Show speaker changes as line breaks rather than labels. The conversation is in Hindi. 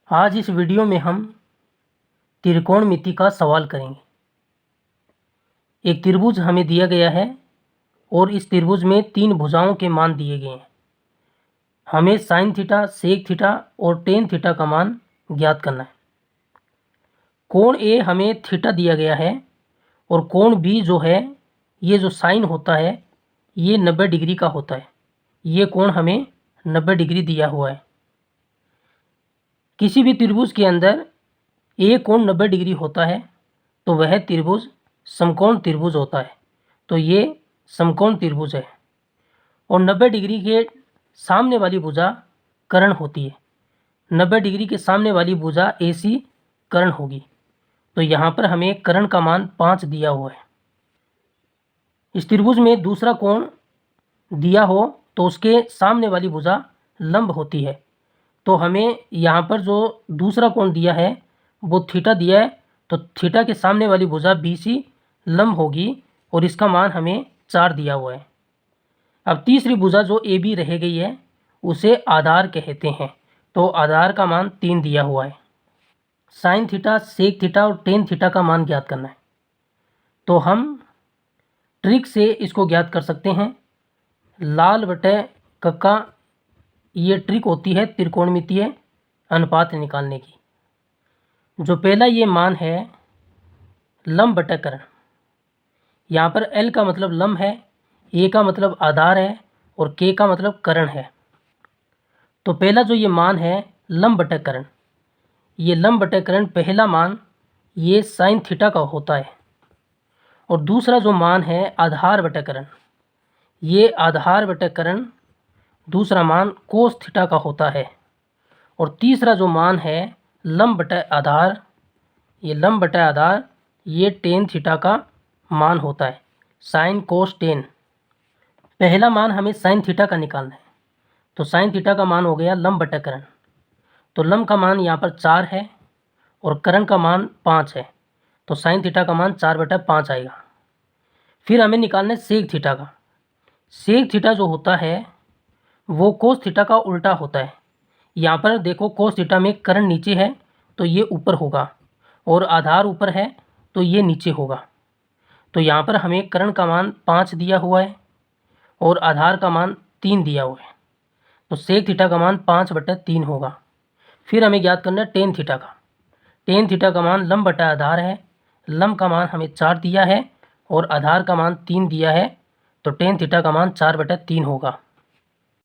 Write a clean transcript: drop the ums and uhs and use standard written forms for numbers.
आज इस वीडियो में हम त्रिकोणमिति का सवाल करेंगे। एक त्रिभुज हमें दिया गया है और इस त्रिभुज में 3 भुजाओं के मान दिए गए हैं। हमें साइन थीटा, सेक थीटा और टेन थीटा का मान ज्ञात करना है। कोण ए हमें थीटा दिया गया है और कोण बी जो है, ये जो साइन होता है ये 90 डिग्री का होता है। ये कोण हमें 90 डिग्री दिया हुआ है। किसी भी त्रिभुज के अंदर ए कोण 90 डिग्री होता है तो वह त्रिभुज समकोण त्रिभुज होता है। तो ये समकोण त्रिभुज है और 90 डिग्री के सामने वाली भुजा कर्ण होती है। 90 डिग्री के सामने वाली भुजा AC कर्ण होगी। तो यहाँ पर हमें कर्ण का मान 5 दिया हुआ है। इस त्रिभुज में दूसरा कोण दिया हो तो उसके सामने वाली भुजा लंब होती है। तो हमें यहाँ पर जो दूसरा कोण दिया है वो थीटा दिया है, तो थीटा के सामने वाली भुजा BC लंब होगी और इसका मान हमें 4 दिया हुआ है। अब तीसरी भुजा जो AB रह गई है उसे आधार कहते हैं। तो आधार का मान 3 दिया हुआ है। साइन थीटा, सेक थीटा और टेन थीटा का मान ज्ञात करना है। तो हम ट्रिक से इसको ज्ञात कर सकते हैं। लाल बटे कक्का, ये ट्रिक होती है त्रिकोणमितीय अनुपात निकालने की। जो पहला ये मान है लंब बटे कर्ण, यहाँ पर L का मतलब लंब है, A का मतलब आधार है और K का मतलब कर्ण है। तो पहला जो ये मान है लंब बटे कर्ण, ये लंब बटे कर्ण पहला मान ये साइन थीटा का होता है। और दूसरा जो मान है आधार बटे कर्ण, ये आधार बटे कर्ण दूसरा मान कोस थीटा का होता है। और तीसरा जो मान है लंब बटे आधार, ये लंब बटे आधार ये टेन थीटा का मान होता है, साइन कोस टेन। पहला मान हमें साइन थीटा का निकालना है। तो साइन थीटा का मान हो गया लंब बटे कर्ण। तो लंब का मान यहाँ पर 4 है और कर्ण का मान 5 है। तो साइन थीटा का मान 4/5 आएगा। फिर हमें निकालना है सेक थीटा का। सेक थीटा जो होता है वो कोस थीटा का उल्टा होता है। यहाँ पर देखो कोस थीटा में कर्ण नीचे है तो ये ऊपर होगा और आधार ऊपर है तो ये नीचे होगा। तो यहाँ पर हमें कर्ण का मान 5 दिया हुआ है और आधार का मान 3 दिया हुआ है। तो सेक थीटा का मान 5/3 होगा। फिर हमें ज्ञात करना है टेन थीटा का। टेन थीटा का मान लंब बटा आधार है। लंब का मान हमें 4 दिया है और आधार का मान 3 दिया है। तो टेन थीटा का मान 4/3 होगा।